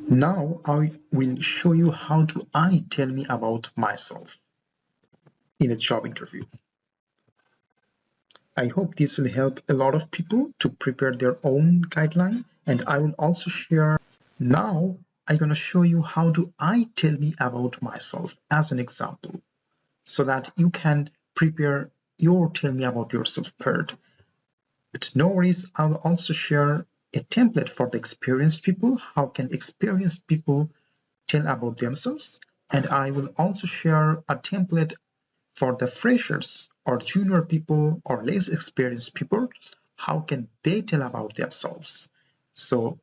Now I will show you how do I tell me about myself in a job interview. I hope this will help a lot of people to prepare their own guideline, and I will also share. Now I'm going to show you how do I tell me about myself as an example so that you can prepare your tell me about yourself part. But no worries, I'll also share a template for the experienced people. How can experienced people tell about themselves? And I will also share a template for the freshers or junior people or less experienced people. How can they tell about themselves? So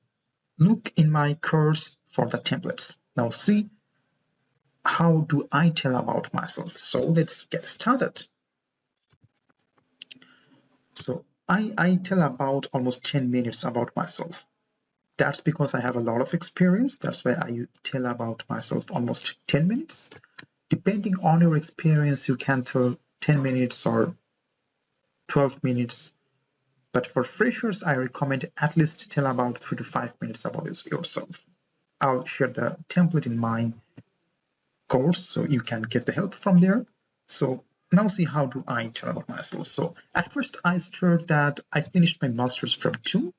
look in my course for the templates. Now see how do I tell about myself. So let's get started. So I tell about almost 10 minutes about myself. That's because I have a lot of experience. That's why I tell about myself almost 10 minutes. Depending on your experience, you can tell 10 minutes or 12 minutes. But for freshers, I recommend at least tell about 3 to 5 minutes about yourself. I'll share the template in my course so you can get the help from there. So now see how do I tell about myself. So at first I shared that I finished my master's from TU,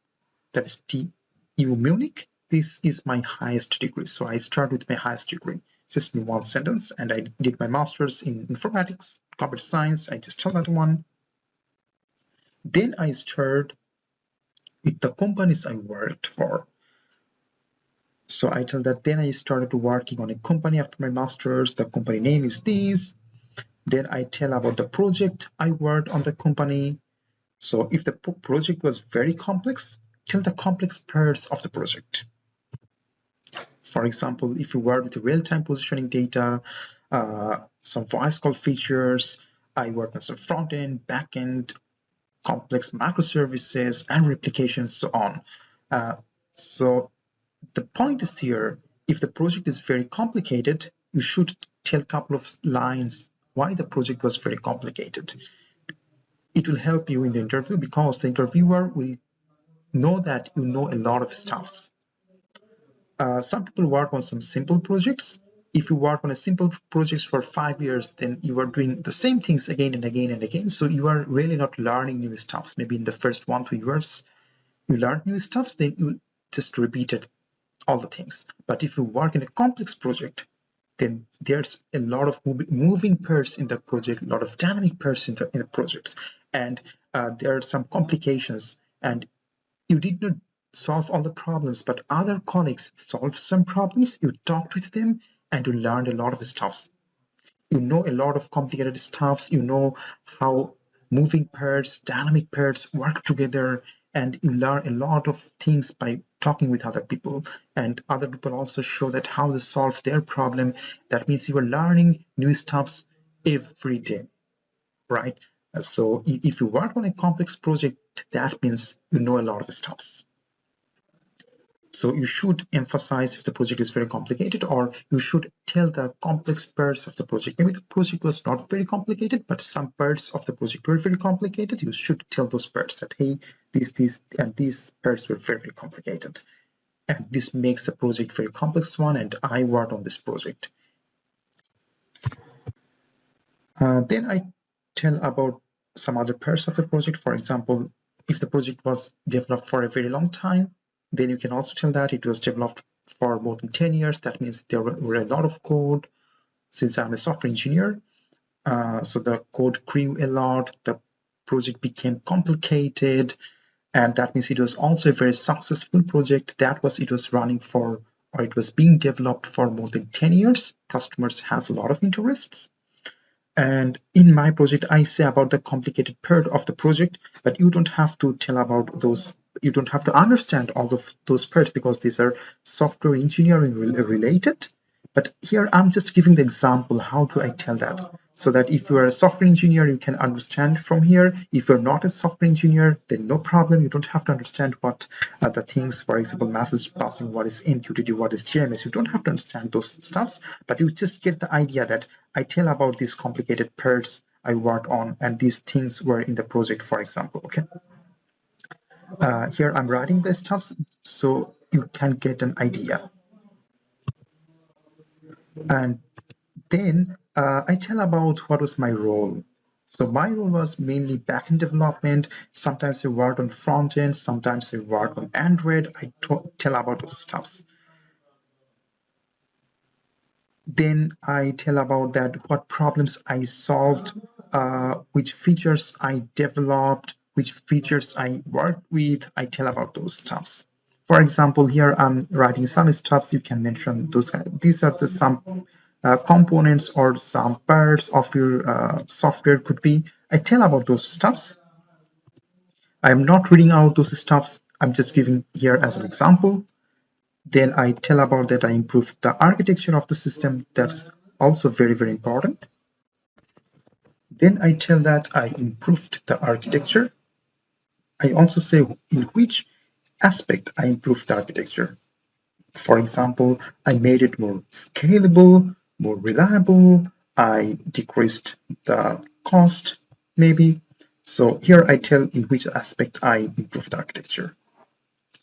that is TU Munich. This is my highest degree. So I start with my highest degree. Just in one sentence, and I did my master's in informatics, computer science. I just tell that one. Then I start with the companies I worked for. So I tell that then I started working on a company after my master's. The company name is this. Then I tell about the project I worked on the company. So if the project was very complex, tell the complex parts of the project. For example, if you work with real-time positioning data, some voice call features, I work on some front-end, back-end, complex microservices and replications, so on. So the point is here, if the project is very complicated, you should tell a couple of lines why the project was very complicated. It will help you in the interview because the interviewer will know that you know a lot of stuffs. Some people work on some simple projects. If you work on a simple projects for 5 years, then you are doing the same things again and again and again. So you are really not learning new stuffs. Maybe in the first 1-2 years, you learn new stuffs, then you just repeat it, all the things. But if you work in a complex project, then there's a lot of moving parts in the project, a lot of dynamic parts in the projects, and there are some complications, and you did not solve all the problems, but other colleagues solved some problems. You talked with them and you learned a lot of stuffs. You know a lot of complicated stuffs. You know how moving parts, dynamic parts work together, and you learn a lot of things by talking with other people. And other people also show that how they solve their problem. That means you are learning new stuffs every day, right? So if you work on a complex project, that means you know a lot of stuffs. So you should emphasize if the project is very complicated, or you should tell the complex parts of the project. Maybe the project was not very complicated, but some parts of the project were very complicated. You should tell those parts that, hey, these and these parts were very, very complicated. And this makes the project very complex one, and I worked on this project. Then I tell about some other parts of the project. For example, if the project was developed for a very long time, then you can also tell that it was developed for more than 10 years. That means there were a lot of code. Since I'm a software engineer, so the code grew a lot, the project became complicated, and that means it was also a very successful project. It was running for, or it was being developed for more than 10 years. Customers has a lot of interests. And in my project, I say about the complicated part of the project, but you don't have to tell about those. You don't have to understand all of those parts because these are software engineering related. But here I'm just giving the example. How do I tell that? So that if you are a software engineer, you can understand from here. If you're not a software engineer, then no problem. You don't have to understand what the things, for example, message passing, what is MQTT, what is JMS. You don't have to understand those stuffs, but you just get the idea that I tell about these complicated parts I worked on, and these things were in the project, for example. Okay. Here I'm writing the stuffs so you can get an idea. And then I tell about what was my role. So my role was mainly backend development. Sometimes I worked on front end, sometimes I worked on Android. I tell about those stuffs. Then I tell about that what problems I solved, which features I developed, which features I worked with. I tell about those stuffs. For example, here I'm writing some stuffs. You can mention those. These are the some components or some parts of your software could be. I tell about those stuffs. I'm not reading out those stuffs. I'm just giving here as an example. Then I tell about that I improved the architecture of the system. That's also very, very important. Then I tell that I improved the architecture. I also say in which aspect I improved the architecture. For example, I made it more scalable, more reliable. I decreased the cost, maybe. So here I tell in which aspect I improved the architecture.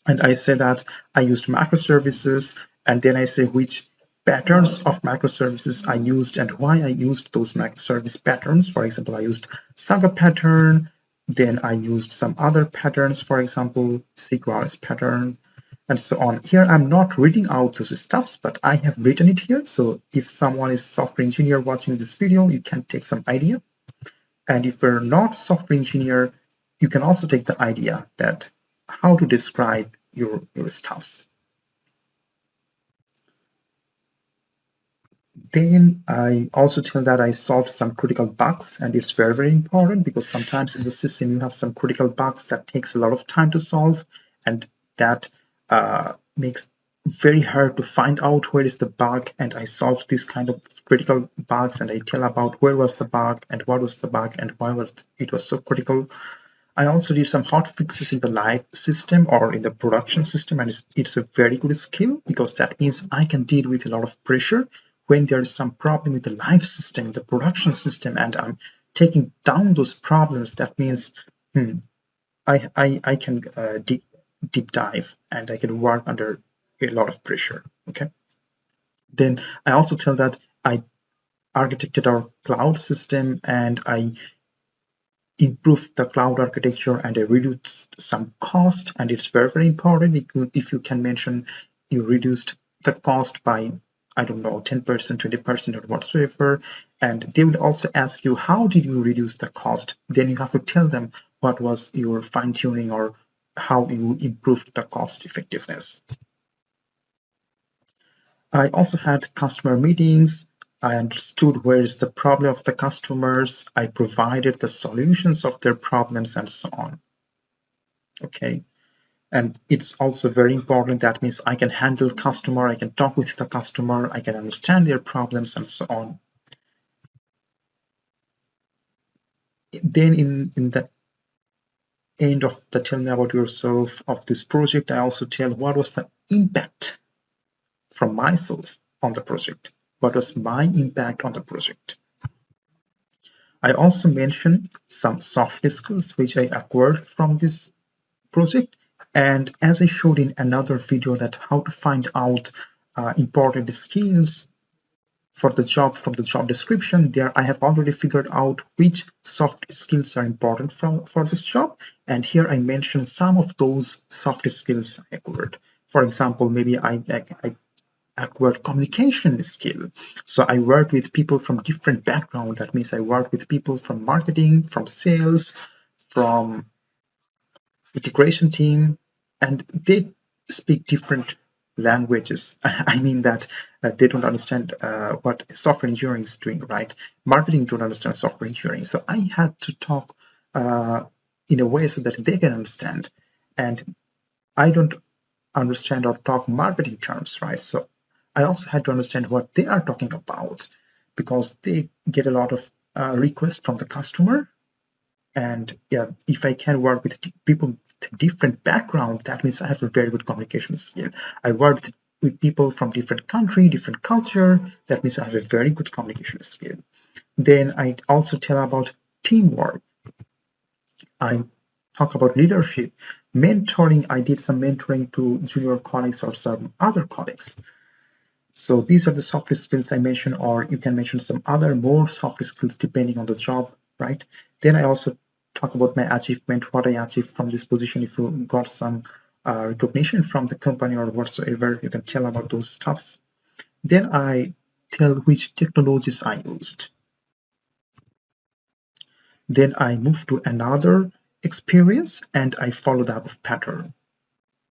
And I say that I used microservices, and then I say which patterns of microservices I used and why I used those microservice patterns. For example, I used Saga pattern, then I used some other patterns, for example, Sigwar's pattern, and so on. Here I'm not reading out those stuffs, but I have written it here. So if someone is software engineer watching this video, you can take some idea. And if you're not software engineer, you can also take the idea that how to describe your stuffs. Then I also tell that I solved some critical bugs, and it's very, very important because sometimes in the system you have some critical bugs that takes a lot of time to solve, and that makes very hard to find out where is the bug. And I solved this kind of critical bugs, and I tell about where was the bug and what was the bug and why it was so critical. I also did some hot fixes in the live system or in the production system, and it's a very good skill because that means I can deal with a lot of pressure when there is some problem with the live system, the production system, and I'm taking down those problems. That means I can deep dive and I can work under a lot of pressure. Okay. Then I also tell that I architected our cloud system and I improved the cloud architecture and I reduced some cost, and it's very, very important. If you can mention you reduced the cost by, I don't know, 10%, 20% or whatsoever, and they would also ask you how did you reduce the cost, then you have to tell them what was your fine-tuning or how you improved the cost effectiveness. I also had customer meetings. I understood where is the problem of the customers. I provided the solutions of their problems and so on. Okay. And it's also very important. That means I can handle customer, I can talk with the customer, I can understand their problems and so on. Then in the end of the tell me about yourself of this project, I also tell what was the impact from myself on the project. What was my impact on the project? I also mentioned some soft skills which I acquired from this project. And as I showed in another video that how to find out important skills for the job from the job description, there I have already figured out which soft skills are important for this job. And here I mentioned some of those soft skills I acquired. For example, maybe I acquired communication skill. So I worked with people from different backgrounds. That means I worked with people from marketing, from sales, from integration team, and they speak different languages. I mean that they don't understand what software engineering is doing, right? Marketing don't understand software engineering. So I had to talk in a way so that they can understand. And I don't understand or talk marketing terms, right? So I also had to understand what they are talking about because they get a lot of requests from the customer. And yeah, if I can work with people with different background, that means I have a very good communication skill. I work with people from different country, different culture. That means I have a very good communication skill. Then I also tell about teamwork. I talk about leadership, mentoring. I did some mentoring to junior colleagues or some other colleagues. So these are the soft skills I mentioned, or you can mention some other more soft skills depending on the job, right? Then I also talk about my achievement, what I achieved from this position. If you got some recognition from the company or whatsoever, you can tell about those stuffs. Then I tell which technologies I used. Then I move to another experience and I follow the above pattern.